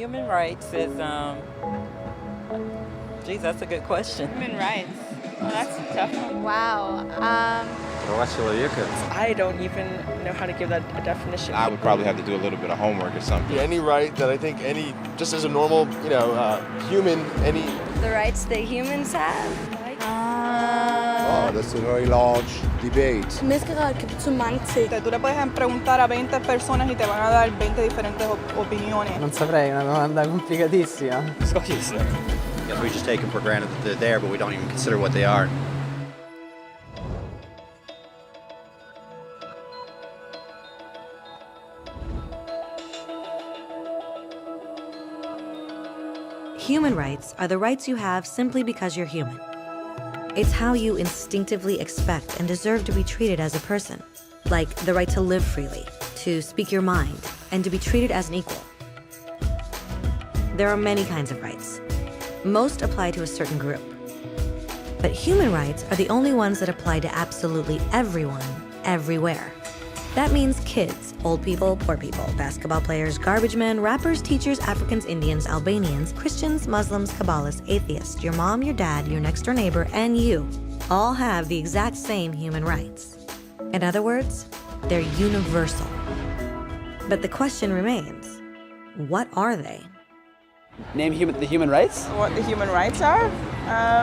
Human rights is, geez, that's a good question. Human rights. Well, that's a tough one. Wow. I don't even know how to give that a definition. I would probably have to do a little bit of homework or something. Any right that I think just as a normal, human, any... The rights that humans have? Oh, that's a very large debate. Menneskerettigheder kan betyde mange ting. Tú le puedes preguntar a 20 personas y te van a dar 20 diferentes opiniones. Non saprei, una domanda complicatissima. Guess we just take them for granted that they're there, but we don't even consider what they are. Human rights are the rights you have simply because you're human. It's how you instinctively expect and deserve to be treated as a person, like the right to live freely, to speak your mind, and to be treated as an equal. There are many kinds of rights. Most apply to a certain group. But human rights are the only ones that apply to absolutely everyone, everywhere. That means kids, old people, poor people, basketball players, garbage men, rappers, teachers, Africans, Indians, Albanians, Christians, Muslims, Kabbalists, atheists, your mom, your dad, your next door neighbor, and you all have the exact same human rights. In other words, they're universal. But the question remains, what are they? Name the human rights? What the human rights are?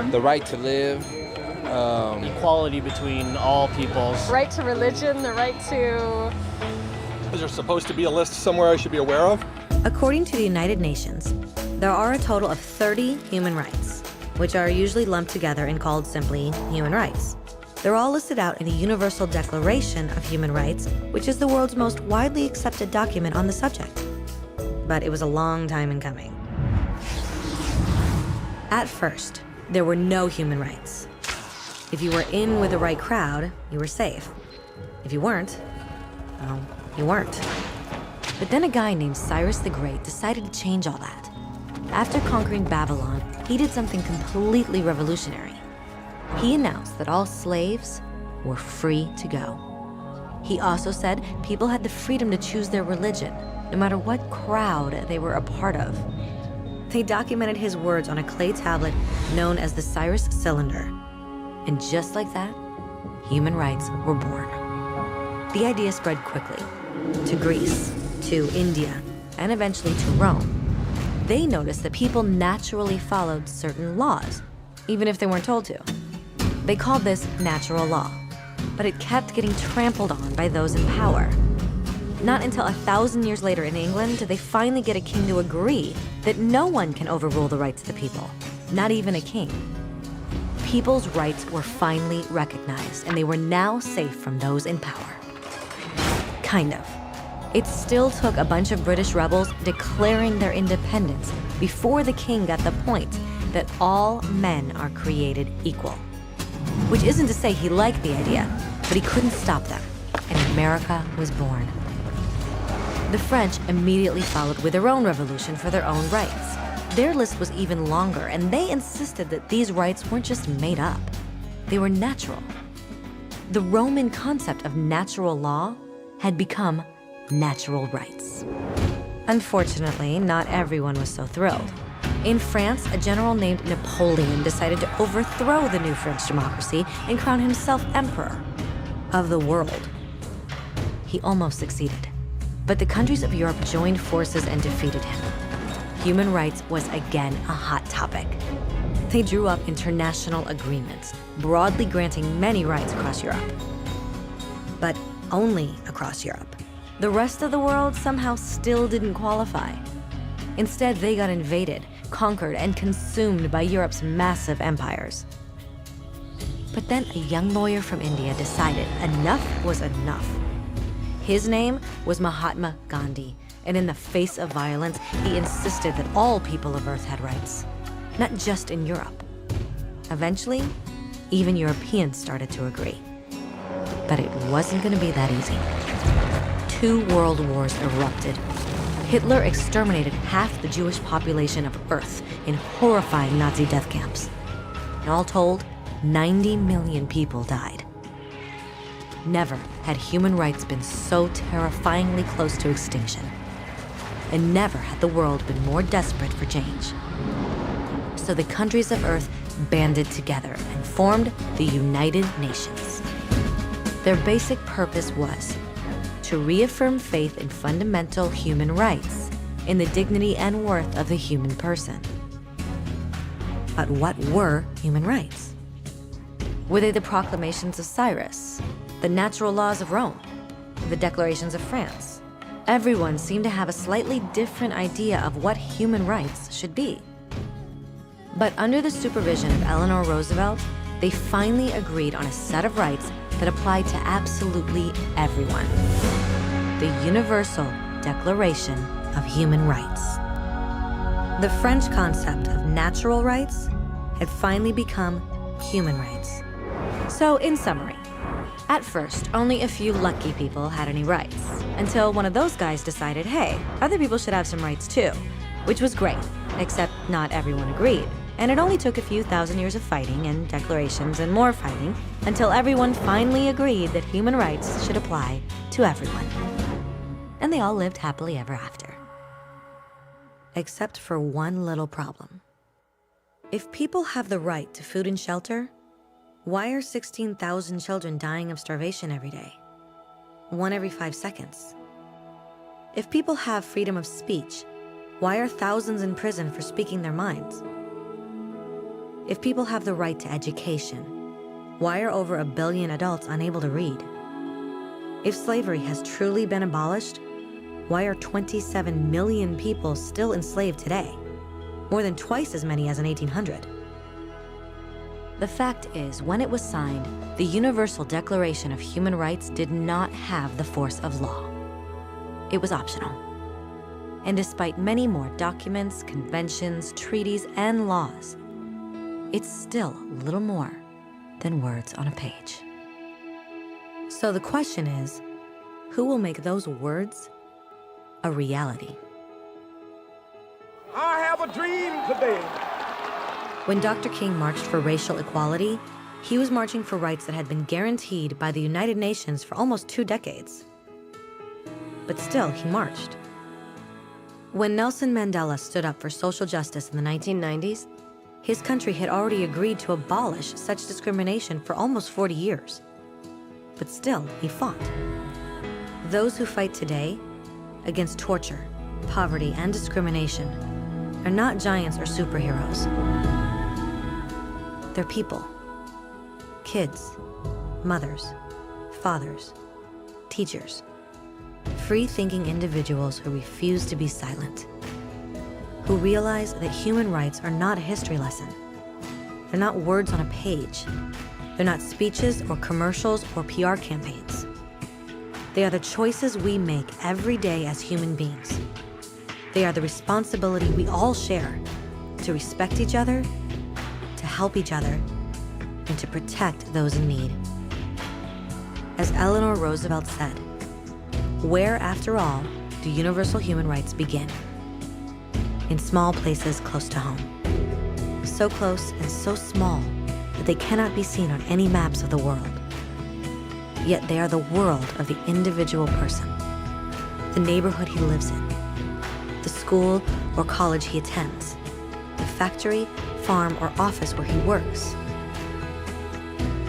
The right to live. Equality between all peoples. Right to religion, the right to... Is there supposed to be a list somewhere I should be aware of? According to the United Nations, there are a total of 30 human rights, which are usually lumped together and called simply human rights. They're all listed out in the Universal Declaration of Human Rights, which is the world's most widely accepted document on the subject. But it was a long time in coming. At first, there were no human rights. If you were in with the right crowd, you were safe. If you weren't, well, you weren't. But then a guy named Cyrus the Great decided to change all that. After conquering Babylon, he did something completely revolutionary. He announced that all slaves were free to go. He also said people had the freedom to choose their religion, no matter what crowd they were a part of. They documented his words on a clay tablet known as the Cyrus Cylinder. And just like that, human rights were born. The idea spread quickly to Greece, to India, and eventually to Rome. They noticed that people naturally followed certain laws, even if they weren't told to. They called this natural law, but it kept getting trampled on by those in power. Not until 1,000 years later in England did they finally get a king to agree that no one can overrule the rights of the people, not even a king. People's rights were finally recognized, and they were now safe from those in power. Kind of. It still took a bunch of British rebels declaring their independence before the king got the point that all men are created equal. Which isn't to say he liked the idea, but he couldn't stop them, and America was born. The French immediately followed with their own revolution for their own rights. Their list was even longer, and they insisted that these rights weren't just made up. They were natural. The Roman concept of natural law had become natural rights. Unfortunately, not everyone was so thrilled. In France, a general named Napoleon decided to overthrow the new French democracy and crown himself emperor of the world. He almost succeeded, but the countries of Europe joined forces and defeated him. Human rights was again a hot topic. They drew up international agreements, broadly granting many rights across Europe. But only across Europe. The rest of the world somehow still didn't qualify. Instead, they got invaded, conquered, and consumed by Europe's massive empires. But then a young lawyer from India decided enough was enough. His name was Mahatma Gandhi, and in the face of violence, he insisted that all people of Earth had rights, not just in Europe. Eventually, even Europeans started to agree. But it wasn't going to be that easy. 2 world wars erupted. Hitler exterminated half the Jewish population of Earth in horrifying Nazi death camps. And all told, 90 million people died. Never had human rights been so terrifyingly close to extinction. and never had the world been more desperate for change. So the countries of Earth banded together and formed the United Nations. Their basic purpose was to reaffirm faith in fundamental human rights, in the dignity and worth of the human person. But what were human rights? Were they the proclamations of Cyrus, the natural laws of Rome, the declarations of France? Everyone seemed to have a slightly different idea of what human rights should be. But under the supervision of Eleanor Roosevelt, they finally agreed on a set of rights that applied to absolutely everyone. The Universal Declaration of Human Rights. The French concept of natural rights had finally become human rights. So, in summary, at first, only a few lucky people had any rights, until one of those guys decided, hey, other people should have some rights too, which was great, except not everyone agreed. And it only took a few thousand years of fighting and declarations and more fighting until everyone finally agreed that human rights should apply to everyone. And they all lived happily ever after. Except for one little problem. If people have the right to food and shelter, why are 16,000 children dying of starvation every day? 1 every 5 seconds. If people have freedom of speech, why are thousands in prison for speaking their minds? If people have the right to education, why are over 1 billion adults unable to read? If slavery has truly been abolished, why are 27 million people still enslaved today? More than twice as many as in 1800. The fact is, when it was signed, the Universal Declaration of Human Rights did not have the force of law. It was optional. And despite many more documents, conventions, treaties, and laws, it's still little more than words on a page. So the question is, who will make those words a reality? I have a dream today. When Dr. King marched for racial equality, he was marching for rights that had been guaranteed by the United Nations for almost 2 decades. But still, he marched. When Nelson Mandela stood up for social justice in the 1990s, his country had already agreed to abolish such discrimination for almost 40 years. But still, he fought. Those who fight today against torture, poverty, and discrimination are not giants or superheroes. They're people. Kids, mothers, fathers, teachers. Free-thinking individuals who refuse to be silent. Who realize that human rights are not a history lesson. They're not words on a page. They're not speeches or commercials or PR campaigns. They are the choices we make every day as human beings. They are the responsibility we all share to respect each other, to help each other, and to protect those in need. As Eleanor Roosevelt said, where, after all, do universal human rights begin? In small places close to home. So close and so small that they cannot be seen on any maps of the world. Yet they are the world of the individual person, the neighborhood he lives in, the school or college he attends, the factory, farm, or office where he works.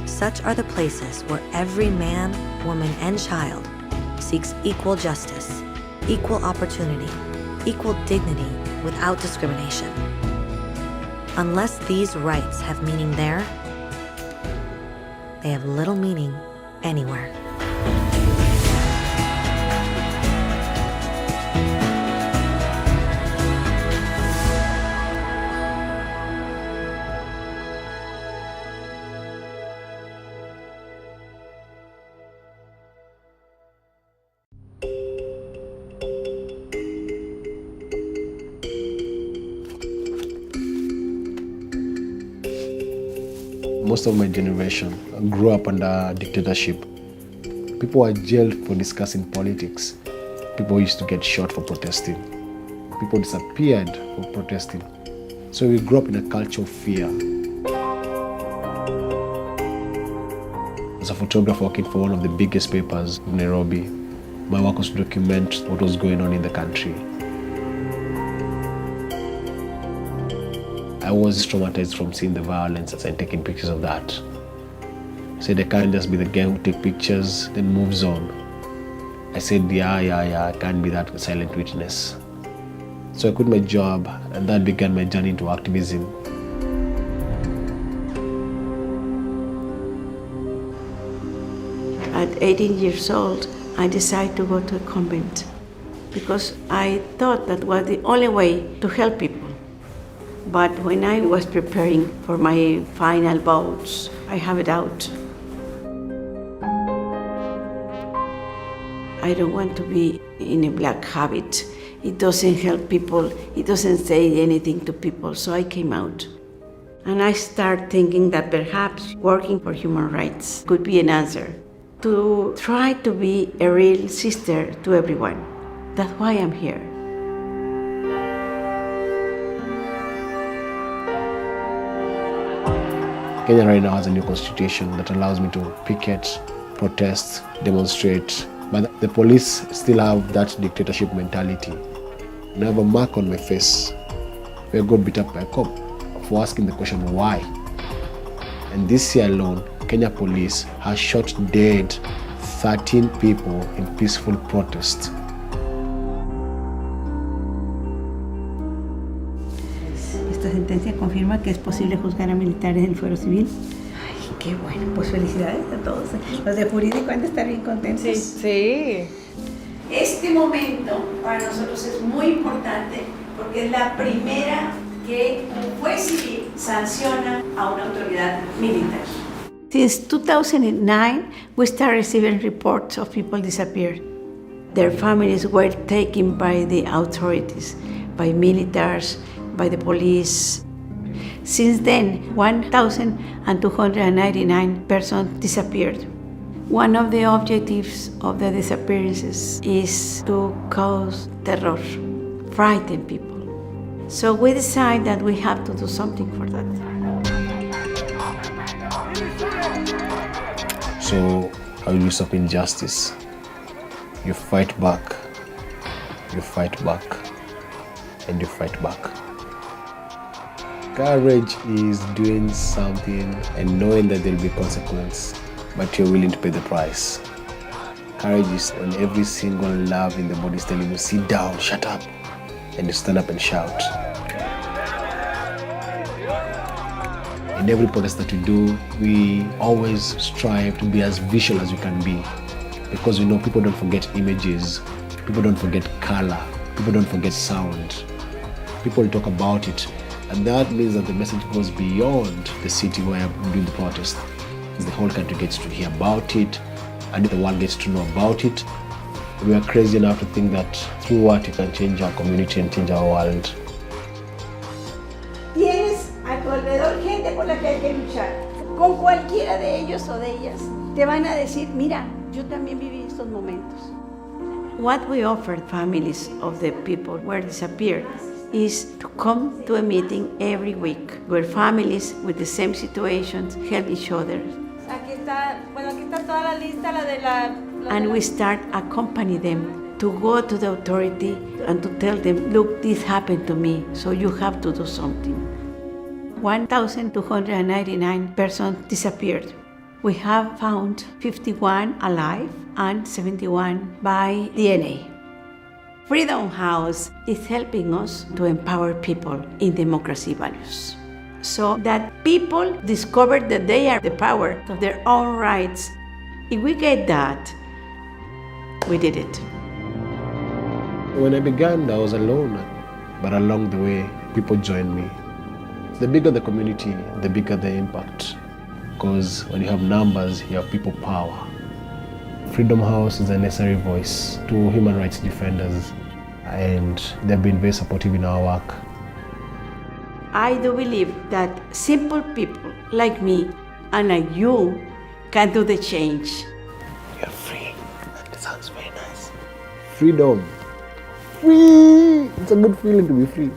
Such are the places where every man, woman, and child seeks equal justice, equal opportunity, equal dignity without discrimination. Unless these rights have meaning there, they have little meaning anywhere. Most of my generation grew up under dictatorship. People were jailed for discussing politics. People used to get shot for protesting. People disappeared for protesting. So we grew up in a culture of fear. As a photographer working for one of the biggest papers in Nairobi, my work was to document what was going on in the country. I was traumatized from seeing the violence and taking pictures of that. I said I can't just be the guy who takes pictures, then moves on. I said, I can't be that silent witness. So I quit my job, and that began my journey into activism. At 18 years old, I decided to go to a convent because I thought that was the only way to help people. But when I was preparing for my final vows, I have a doubt. I don't want to be in a black habit. It doesn't help people. It doesn't say anything to people. So I came out. And I started thinking that perhaps working for human rights could be an answer. To try to be a real sister to everyone. That's why I'm here. Kenya right now has a new constitution that allows me to picket, protest, demonstrate. But the police still have that dictatorship mentality. And I have a mark on my face where I got beat up by a cop for asking the question why. And this year alone, Kenya police has shot dead 13 people in peaceful protest. Esta sentencia confirma que es posible juzgar a militares del fuero civil. Ay, qué bueno, pues felicidades a todos. Los de jurídico han de estar bien contentos. Sí, sí. Este momento para nosotros es muy importante porque es la primera que un juez civil sanciona a una autoridad militar. Since 2009, we started receiving reports of people disappeared. Their families were taken by the authorities, by militaries, by the police. Since then, 1,299 persons disappeared. One of the objectives of the disappearances is to cause terror, frighten people. So we decided that we have to do something for that. So how do you stop injustice? You fight back, you fight back, and you fight back. Courage is doing something and knowing that there will be consequence, but you're willing to pay the price. Courage is when every single nerve in the body is telling you, sit down, shut up, and you stand up and shout. In every protest that we do, we always strive to be as visual as we can be, because we know people don't forget images, people don't forget color, people don't forget sound. People talk about it, and that means that the message goes beyond the city where I'm doing the protest. The whole country gets to hear about it, and the world gets to know about it. We are crazy enough to think that through art we can change our community and change our world. Tienes a tu alrededor gente por la que hay que luchar. Con cualquiera de ellos o de ellas te van a decir, mira, yo también viví estos momentos. What we offered families of the people who were disappeared is to come to a meeting every week where families with the same situations help each other. Aquí está toda la lista, And we start accompany them to go to the authority and to tell them, look, this happened to me, so you have to do something. 1,299 persons disappeared. We have found 51 alive and 71 by DNA. Freedom House is helping us to empower people in democracy values, so that people discover that they are the power of their own rights. If we get that, we did it. When I began, I was alone, but along the way, people joined me. The bigger the community, the bigger the impact, because when you have numbers, you have people power. Freedom House is a necessary voice to human rights defenders, and they've been very supportive in our work. I do believe that simple people like me and like you can do the change. You're free. That sounds very nice. Freedom. Free! It's a good feeling to be free.